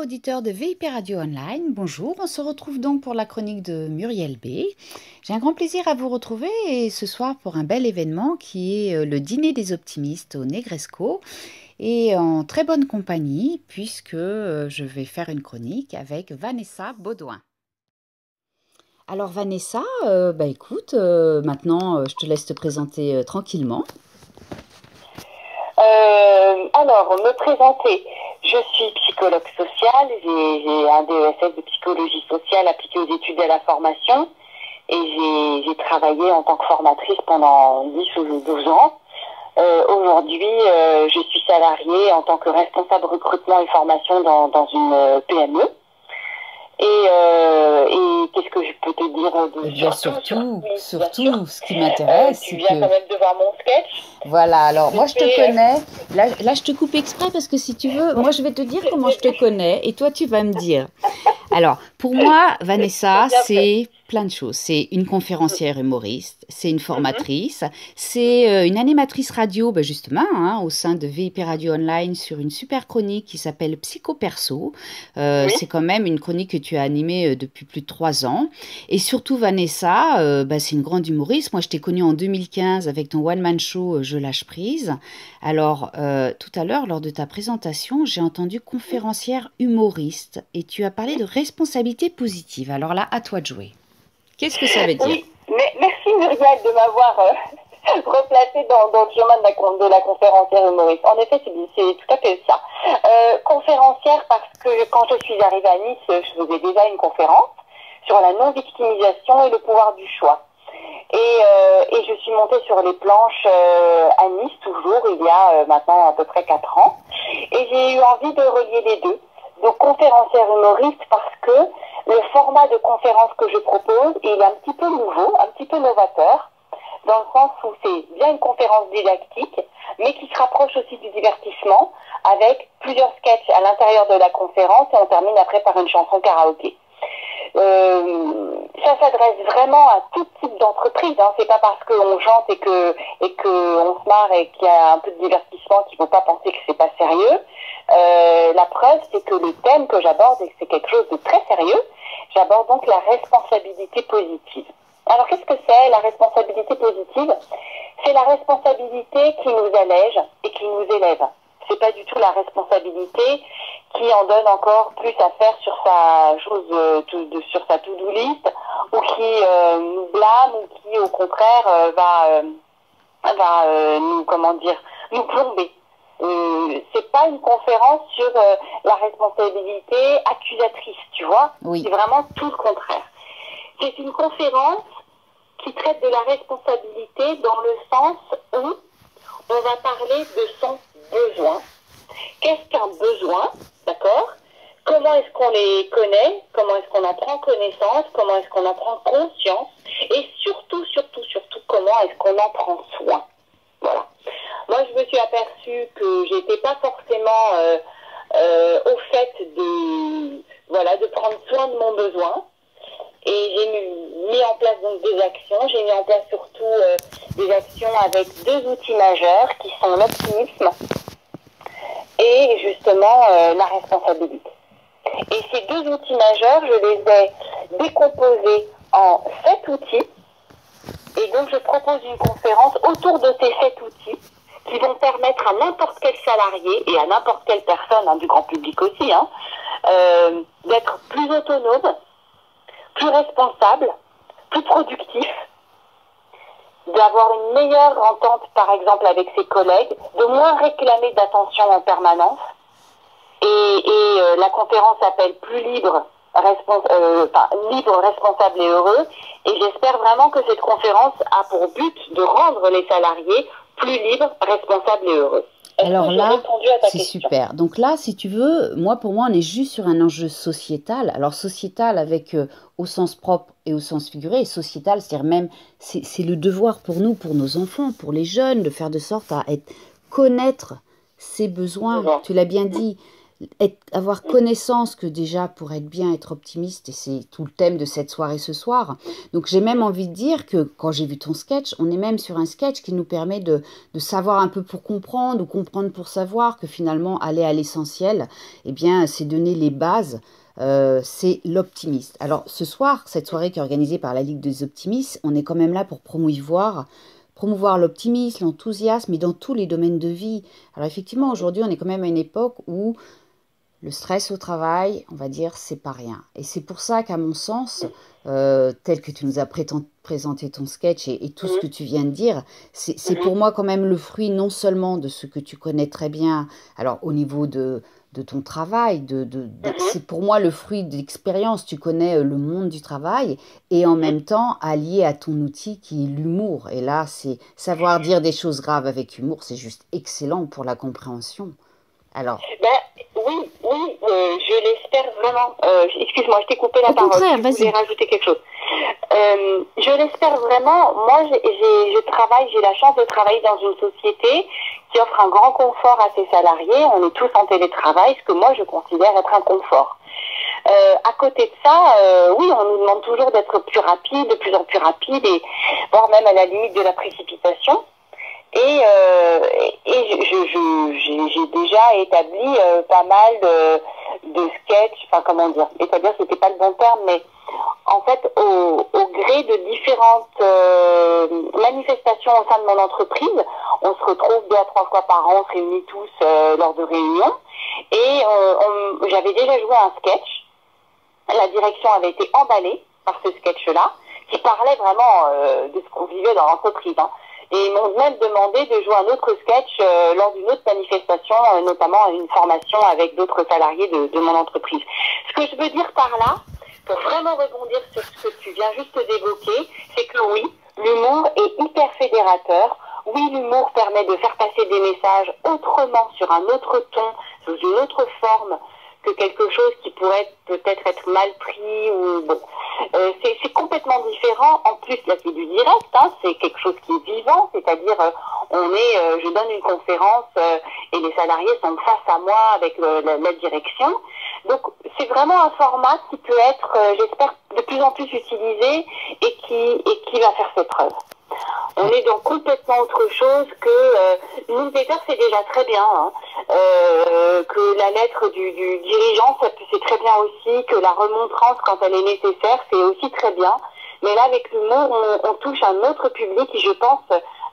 auditeurs de VIP Radio Online, bonjour, on se retrouve donc pour la chronique de Muriel B. J'ai un grand plaisir à vous retrouver et ce soir pour un bel événement qui est le dîner des optimistes au Negresco et en très bonne compagnie puisque je vais faire une chronique avec Vanessa Baudouin. Alors Vanessa, écoute, maintenant je te laisse te présenter tranquillement. Alors, me présenter. Je suis psychologue sociale, j'ai un DESS de psychologie sociale appliqué aux études et à la formation et j'ai travaillé en tant que formatrice pendant 10 ou 12 ans. Aujourd'hui, je suis salariée en tant que responsable recrutement et formation dans une PME. Et qu'est-ce que je peux te dire de bien surtout, ce qui m'intéresse, tu viens quand même de voir mon sketch. Voilà, alors moi je te connais. Là, je te coupe exprès parce que si tu veux, moi je vais te dire comment je te connais et toi tu vas me dire. Alors, pour moi, Vanessa, c'est plein de choses. C'est une conférencière humoriste, c'est une formatrice, c'est une animatrice radio, justement, au sein de VIP Radio Online sur une super chronique qui s'appelle Psycho Perso. C'est quand même une chronique que tu as animée depuis plus de 3 ans. Et surtout, Vanessa, c'est une grande humoriste. Moi, je t'ai connue en 2015 avec ton one-man show Je lâche prise. Alors, tout à l'heure, lors de ta présentation, j'ai entendu conférencière humoriste et tu as parlé de responsabilité positive. Alors là, à toi de jouer. Qu'est-ce que ça veut dire? Oui, mais merci Muriel de m'avoir replacée dans le chemin de la conférencière humoriste. En effet, c'est tout à fait ça. Conférencière parce que quand je suis arrivée à Nice, je faisais déjà une conférence sur la non-victimisation et le pouvoir du choix. Et je suis montée sur les planches à Nice toujours, il y a maintenant à peu près 4 ans. Et j'ai eu envie de relier les deux. Donc conférencière humoriste parce que le format de conférence que je propose, il est un petit peu nouveau, un petit peu novateur, dans le sens où c'est bien une conférence didactique, mais qui se rapproche aussi du divertissement, avec plusieurs sketchs à l'intérieur de la conférence et on termine après par une chanson karaoké. Ça s'adresse vraiment à tout type d'entreprise, hein. C'est pas parce qu'on chante et que on se marre et qu'il y a un peu de divertissement qu'il ne faut pas penser que c'est pas sérieux. La preuve, c'est que le thème que j'aborde, et c'est quelque chose de très sérieux, j'aborde donc la responsabilité positive. Alors qu'est-ce que c'est la responsabilité positive? C'est la responsabilité qui nous allège et qui nous élève. C'est pas du tout la responsabilité qui en donne encore plus à faire sur sa sur sa to-do list, ou qui nous blâme, ou qui au contraire va nous plomber. C'est pas une conférence sur la responsabilité accusatrice, tu vois. Oui. C'est vraiment tout le contraire. C'est une conférence qui traite de la responsabilité dans le sens où on va parler de son besoin. Qu'est-ce qu'un besoin, d'accord? Comment est-ce qu'on les connaît? Comment est-ce qu'on en prend connaissance? Comment est-ce qu'on en prend conscience? Et surtout, comment est-ce qu'on en prend soin? Voilà. Moi, je me suis aperçue que j'étais pas forcément au fait de prendre soin de mon besoin. Et j'ai mis en place donc des actions. J'ai mis en place surtout des actions avec 2 outils majeurs qui sont l'optimisme et justement la responsabilité. Et ces 2 outils majeurs, je les ai décomposés en 7 outils. Et donc je propose une conférence autour de ces 7 outils qui vont permettre à n'importe quel salarié et à n'importe quelle personne, du grand public aussi, d'être plus autonome, plus responsable, plus productif, d'avoir une meilleure entente par exemple avec ses collègues, de moins réclamer d'attention en permanence. Et la conférence s'appelle Plus libre, libre, responsable et heureux. Et j'espère vraiment que cette conférence a pour but de rendre les salariés plus libres, responsables et heureux. Alors là, c'est super. Donc là, si tu veux, pour moi, on est juste sur un enjeu sociétal. Alors sociétal avec au sens propre et au sens figuré. Et sociétal, c'est-à-dire même, c'est le devoir pour nous, pour nos enfants, pour les jeunes, de faire de sorte à connaître ses besoins. Tu l'as bien dit. avoir connaissance que déjà pour être bien, être optimiste, et c'est tout le thème de cette soirée ce soir. Donc j'ai même envie de dire que quand j'ai vu ton sketch, on est même sur un sketch qui nous permet de savoir un peu pour comprendre ou comprendre pour savoir, que finalement aller à l'essentiel, eh bien c'est donner les bases. C'est l'optimiste. Alors ce soir, cette soirée qui est organisée par la Ligue des optimistes, on est quand même là pour promouvoir l'optimisme, l'enthousiasme, et dans tous les domaines de vie. Alors effectivement, aujourd'hui, on est quand même à une époque où le stress au travail, on va dire, c'est pas rien. Et c'est pour ça qu'à mon sens, tel que tu nous as présenté ton sketch et tout ce que tu viens de dire, c'est pour moi quand même le fruit non seulement de ce que tu connais très bien, alors au niveau de ton travail, c'est pour moi le fruit d'expérience. Tu connais le monde du travail et en même temps allié à ton outil qui est l'humour. Et là, c'est savoir dire des choses graves avec humour, c'est juste excellent pour la compréhension. Alors, oui, je l'espère vraiment. Excuse-moi, je t'ai coupé la au parole. contraire, Je vas-y. voulais rajouter quelque chose. Je l'espère vraiment. Moi, j'ai la chance de travailler dans une société qui offre un grand confort à ses salariés. On est tous en télétravail, ce que moi je considère être un confort. À côté de ça, oui, on nous demande toujours d'être plus rapide, de plus en plus rapide, et voire même à la limite de la précipitation. J'ai déjà établi pas mal de sketchs, enfin comment dire, établir c'était pas le bon terme, mais en fait au gré de différentes manifestations au sein de mon entreprise, on se retrouve 2 à 3 fois par an, on se réunit tous lors de réunions, et j'avais déjà joué un sketch. La direction avait été emballée par ce sketch-là, qui parlait vraiment de ce qu'on vivait dans l'entreprise, hein. Et ils m'ont même demandé de jouer un autre sketch lors d'une autre manifestation, notamment une formation avec d'autres salariés de mon entreprise. Ce que je veux dire par là, pour vraiment rebondir sur ce que tu viens juste d'évoquer, c'est que oui, l'humour est hyper fédérateur. Oui, l'humour permet de faire passer des messages autrement, sur un autre ton, sous une autre forme, que quelque chose qui pourrait peut-être être mal pris ou bon. C'est complètement différent. En plus, là, c'est du direct, hein, c'est quelque chose qui est vivant, c'est-à-dire je donne une conférence et les salariés sont face à moi avec la direction. Donc, c'est vraiment un format qui peut être, j'espère, de plus en plus utilisé et qui va faire ses preuves. On est dans complètement autre chose que newsletter, c'est déjà très bien, hein. Que la lettre du dirigeant, c'est très bien aussi, que la remontrance quand elle est nécessaire, c'est aussi très bien. Mais là, avec l'humour, on touche un autre public, et je pense,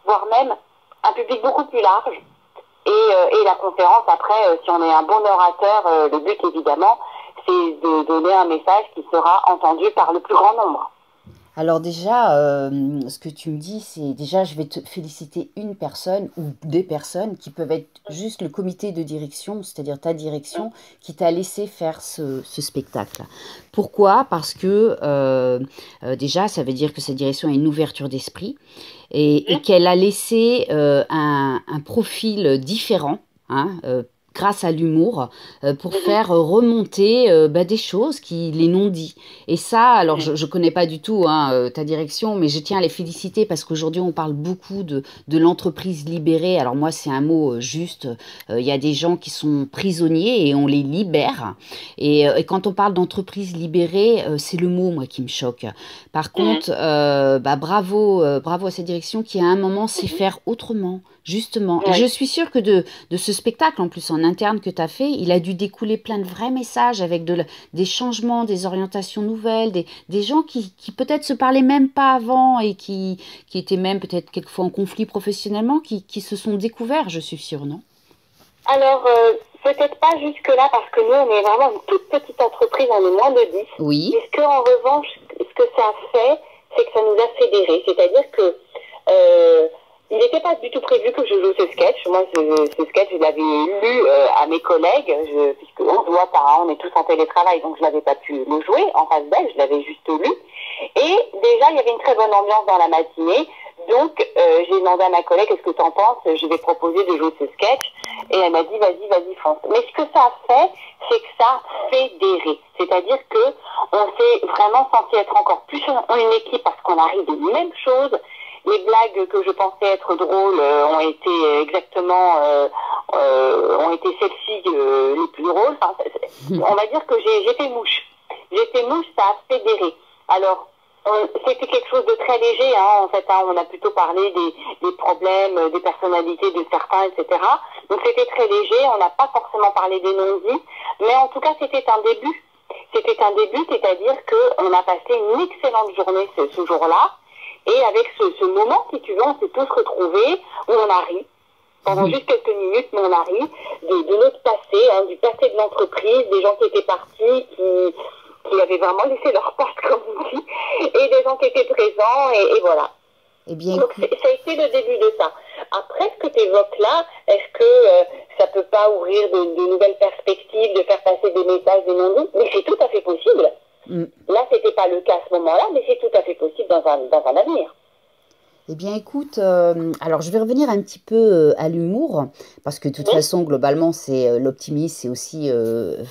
voire même un public beaucoup plus large. Et la conférence, après, si on est un bon orateur, le but évidemment, c'est de donner un message qui sera entendu par le plus grand nombre. Alors déjà, ce que tu me dis, c'est déjà, je vais te féliciter une personne ou des personnes qui peuvent être juste le comité de direction, c'est-à-dire ta direction, qui t'a laissé faire ce spectacle. Pourquoi? Parce que déjà, ça veut dire que cette direction a une ouverture d'esprit et qu'elle a laissé un profil différent, hein, grâce à l'humour, pour faire remonter des choses qui les non-dits. Et ça, alors je ne connais pas du tout ta direction, mais je tiens à les féliciter parce qu'aujourd'hui on parle beaucoup de l'entreprise libérée. Alors moi c'est un mot juste, il y a des gens qui sont prisonniers et on les libère. Et quand on parle d'entreprise libérée, c'est le mot moi qui me choque. Par contre, bravo à cette direction qui à un moment sait faire autrement. Justement, et je suis sûre que de ce spectacle, en plus en interne que tu as fait, il a dû découler plein de vrais messages avec des changements, des orientations nouvelles, des gens qui peut-être se parlaient même pas avant et qui étaient même peut-être quelquefois en conflit professionnellement, qui se sont découverts, je suis sûre, non? Alors, peut-être pas jusque-là, parce que nous, on est vraiment une toute petite entreprise, on est moins de 10. Oui. Mais en revanche, ce que ça a fait, c'est que ça nous a fédérés. C'est-à-dire que il n'était pas du tout prévu que je joue ce sketch. Moi, ce sketch, je l'avais lu à mes collègues, puisque on se voit pas, on est tous en télétravail, donc je n'avais pas pu le jouer en face d'elle, je l'avais juste lu. Et déjà, il y avait une très bonne ambiance dans la matinée. Donc, j'ai demandé à ma collègue, qu'est-ce que tu en penses? Je vais proposer de jouer ce sketch. Et elle m'a dit, vas-y, fonce. Mais ce que ça a fait, c'est que ça a fédéré. C'est-à-dire que on s'est vraiment senti être encore plus une équipe parce qu'on arrive des mêmes choses. Les blagues que je pensais être drôles ont été exactement ont été celles-ci les plus drôles. Enfin, on va dire que j'ai fait mouche. J'ai fait mouche, ça a fédéré. Alors, c'était quelque chose de très léger, hein, en fait. Hein, on a plutôt parlé des problèmes, des personnalités de certains, etc. Donc c'était très léger. On n'a pas forcément parlé des non-dits, mais en tout cas, c'était un début. C'était un début, c'est-à-dire qu'on a passé une excellente journée ce jour-là. Et avec ce moment, si tu veux, on s'est tous retrouvés, où on a ri. Pendant juste quelques minutes, mais on a ri de notre passé, hein, du passé de l'entreprise, des gens qui étaient partis, qui avaient vraiment laissé leur patte, comme on dit, et des gens qui étaient présents, et voilà. Eh bien, donc ça a été le début de ça. Après, ce que tu évoques là, est-ce que ça peut pas ouvrir de nouvelles perspectives, de faire passer des messages, des non-dits? Mais c'est tout à fait possible. Là, c'était pas le cas à ce moment-là, mais c'est tout à fait possible dans un avenir. Eh bien, écoute, alors je vais revenir un petit peu à l'humour, parce que de toute façon, globalement, c'est l'optimisme, c'est aussi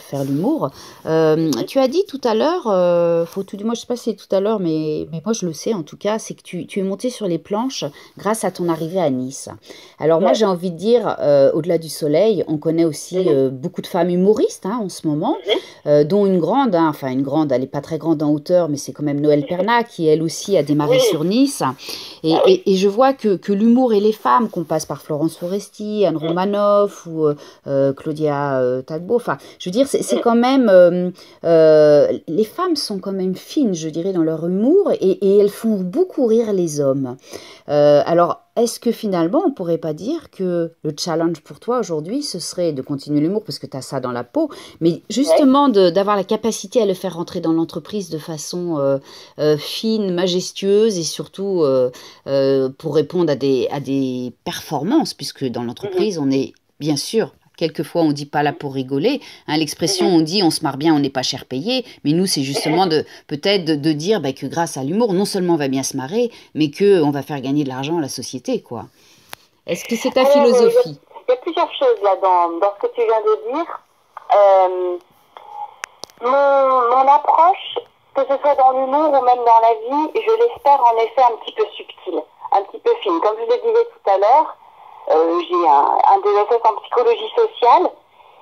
faire l'humour. Tu as dit tout à l'heure, moi je sais pas si c'est tout à l'heure, mais moi je le sais en tout cas, c'est que tu es monté sur les planches grâce à ton arrivée à Nice. Alors moi j'ai envie de dire, au-delà du soleil, on connaît aussi beaucoup de femmes humoristes hein, en ce moment, dont une grande, hein, enfin une grande, elle n'est pas très grande en hauteur, mais c'est quand même Noël Perna qui elle aussi a démarré sur Nice. Et je vois que l'humour et les femmes, qu'on passe par Florence Foresti, Anne Romanoff ou Claudia Tagbo, enfin, je veux dire, c'est quand même... les femmes sont quand même fines, je dirais, dans leur humour et elles font beaucoup rire les hommes. Alors, est-ce que finalement, on ne pourrait pas dire que le challenge pour toi aujourd'hui, ce serait de continuer l'humour, parce que tu as ça dans la peau, mais justement d'avoir la capacité à le faire rentrer dans l'entreprise de façon fine, majestueuse, et surtout pour répondre à des performances, puisque dans l'entreprise, on est bien sûr... Quelquefois, on ne dit pas là pour rigoler. Hein, l'expression, on dit on se marre bien, on n'est pas cher payé. Mais nous, c'est justement peut-être de dire que grâce à l'humour, non seulement on va bien se marrer, mais qu'on va faire gagner de l'argent à la société, quoi. Est-ce que c'est ta philosophie? Il y a plusieurs choses là dans ce que tu viens de dire. Mon approche, que ce soit dans l'humour ou même dans la vie, je l'espère en effet un petit peu subtile, un petit peu fine. Comme je le disais tout à l'heure, j'ai un DESS en psychologie sociale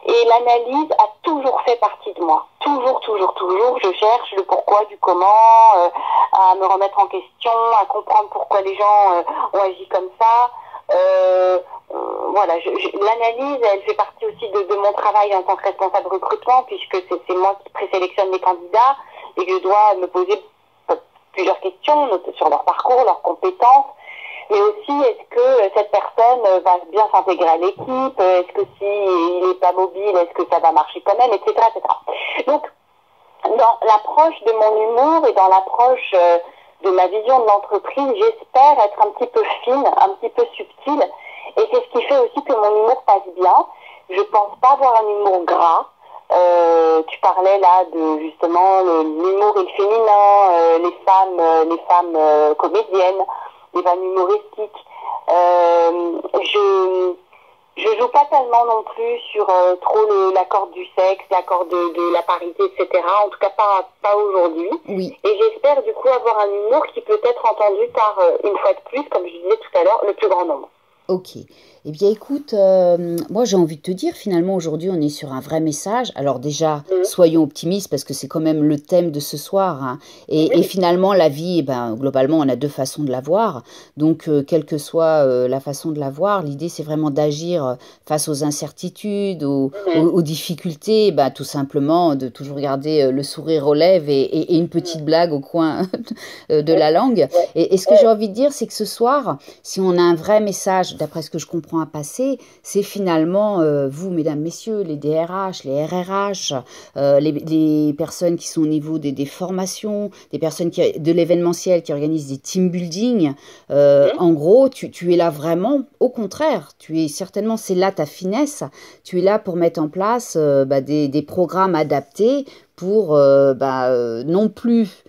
et l'analyse a toujours fait partie de moi. Toujours. Je cherche le pourquoi du comment, à me remettre en question, à comprendre pourquoi les gens ont agi comme ça. Voilà, l'analyse, elle fait partie aussi de mon travail en tant que responsable recrutement, puisque c'est moi qui présélectionne les candidats et que je dois me poser plusieurs questions sur leur parcours, leurs compétences. Mais aussi, est-ce que cette personne va bien s'intégrer à l'équipe? Est-ce que s'il n'est pas mobile, est-ce que ça va marcher quand même, etc., etc. Donc, dans l'approche de mon humour et dans l'approche de ma vision de l'entreprise, j'espère être un petit peu fine, un petit peu subtile. Et c'est ce qui fait aussi que mon humour passe bien. Je pense pas avoir un humour gras. Tu parlais là de justement l'humour et le féminin, les femmes comédiennes, les femmes humoristiques. Je joue pas tellement non plus sur trop l'accord du sexe, l'accord de la parité, etc. En tout cas pas aujourd'hui. Oui. Et j'espère du coup avoir un humour qui peut être entendu par, une fois de plus, comme je disais tout à l'heure, le plus grand nombre. Ok. Eh bien, écoute, moi j'ai envie de te dire, finalement, aujourd'hui, on est sur un vrai message. Alors déjà, soyons optimistes, parce que c'est quand même le thème de ce soir. Hein. Et finalement, la vie, globalement, on a deux façons de la voir. Donc, quelle que soit la façon de la voir, l'idée, c'est vraiment d'agir face aux incertitudes, aux difficultés, tout simplement, de toujours garder le sourire aux lèvres et une petite blague au coin de la langue. Et ce que j'ai envie de dire, c'est que ce soir, si on a un vrai message, d'après ce que je comprends à passer, c'est finalement vous, mesdames, messieurs, les DRH, les RRH, les personnes qui sont au niveau des formations, des personnes de l'événementiel qui organisent des team building. En gros, tu es là vraiment, au contraire, tu es certainement, c'est là ta finesse, tu es là pour mettre en place des programmes adaptés pour non plus...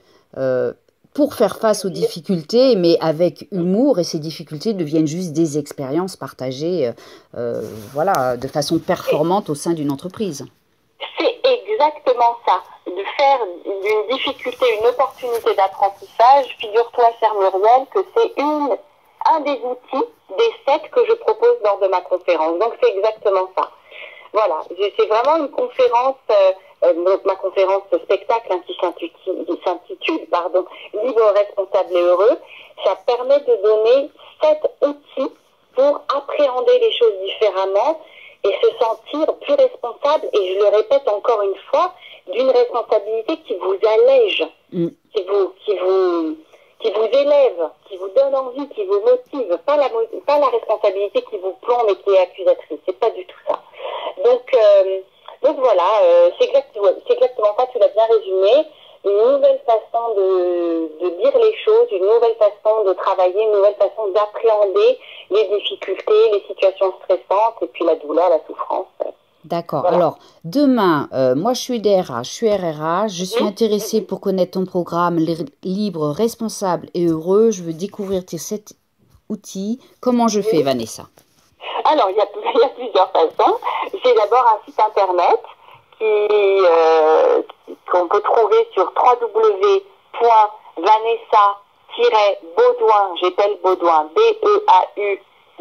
pour faire face aux difficultés, mais avec humour, et ces difficultés deviennent juste des expériences partagées de façon performante au sein d'une entreprise. C'est exactement ça. De faire d'une difficulté une opportunité d'apprentissage, figure-toi, chère Muriel, que c'est une un des outils des 7 que je propose lors de ma conférence. Donc c'est exactement ça. Voilà, c'est vraiment une conférence, donc ma conférence spectacle qui s'intitule Libre, responsable et heureux. Ça permet de donner 7 outils pour appréhender les choses différemment et se sentir plus responsable, et je le répète encore une fois, d'une responsabilité qui vous allège, qui vous élève, qui vous donne envie, qui vous motive, pas la responsabilité qui vous plombe et qui est accusatrice, c'est pas du tout ça. Donc voilà, c'est exactement ça, tu l'as bien résumé, une nouvelle façon de dire les choses, une nouvelle façon de travailler, une nouvelle façon d'appréhender les difficultés, les situations stressantes et puis la douleur, la souffrance. D'accord. Voilà. Alors, demain, moi, je suis DRH, je suis RRH, je suis intéressée pour connaître ton programme libre, responsable et heureux. Je veux découvrir tes 7 outils. Comment je fais, Vanessa? Alors, il y a plusieurs façons. J'ai d'abord un site internet qu'on peut trouver sur www.vanessa-baudouin, j'appelle Baudouin,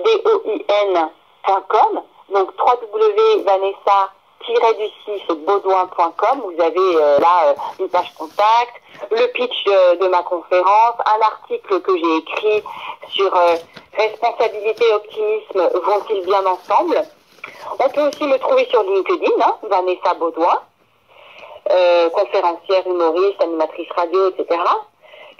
BEAUDOIN.com. Donc www.vanessa-baudouin.com. Vous avez là une page contact, le pitch de ma conférence, un article que j'ai écrit sur responsabilité et optimisme vont-ils bien ensemble. On peut aussi me trouver sur LinkedIn, Vanessa Baudouin, conférencière, humoriste, animatrice radio, etc.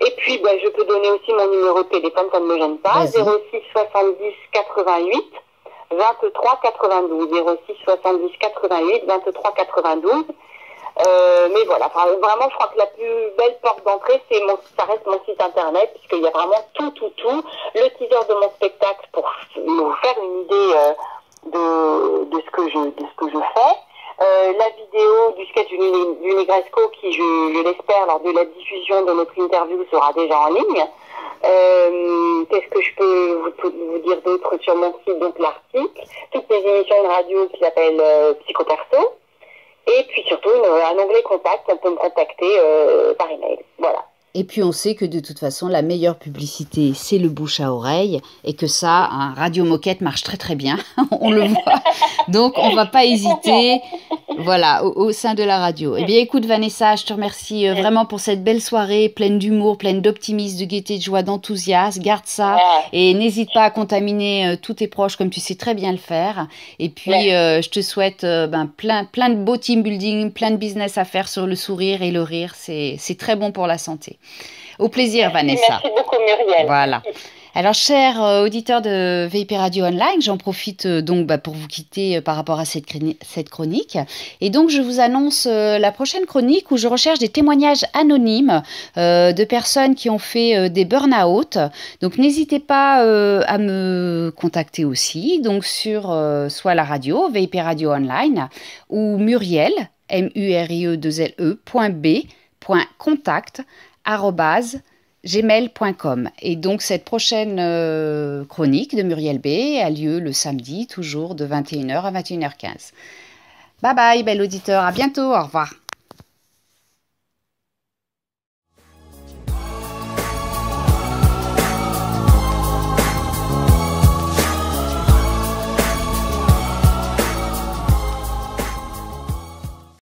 Et puis je peux donner aussi mon numéro de téléphone, ça ne me gêne pas, 06 70 88 23 92, 06 70 88 23 92. Mais voilà, vraiment, je crois que la plus belle porte d'entrée, ça reste mon site internet, puisqu'il y a vraiment tout. Le teaser de mon spectacle pour vous faire une idée de ce que je fais. La vidéo du sketch du Negresco qui, je l'espère, lors de la diffusion de notre interview sera déjà en ligne. Qu'est-ce que je peux vous dire d'autre sur mon site? Donc l'article, toutes les émissions de radio qui s'appellent Psychoperso, et puis surtout un onglet contact, on peut me contacter par email. Voilà. Et puis on sait que de toute façon, la meilleure publicité, c'est le bouche à oreille, et que ça, Radio Moquette marche très très bien, on le voit. Donc on ne va pas hésiter, voilà, au sein de la radio. Eh bien écoute Vanessa, je te remercie vraiment pour cette belle soirée, pleine d'humour, pleine d'optimisme, de gaieté, de joie, d'enthousiasme. Garde ça et n'hésite pas à contaminer tous tes proches comme tu sais très bien le faire. Et puis je te souhaite plein de beaux team building, plein de business à faire sur le sourire et le rire. C'est très bon pour la santé. Au plaisir, Vanessa. Merci beaucoup, Muriel. Voilà. Alors, chers auditeurs de VIP Radio Online, j'en profite donc pour vous quitter par rapport à cette chronique. Et donc, je vous annonce la prochaine chronique où je recherche des témoignages anonymes de personnes qui ont fait des burn-out. Donc, n'hésitez pas à me contacter aussi, donc sur soit la radio, VIP Radio Online, ou Muriel, muriel.contact@gmail.com. Et donc cette prochaine chronique de Muriel B a lieu le samedi, toujours de 21h à 21h15. Bye bye, bel auditeur, à bientôt, au revoir.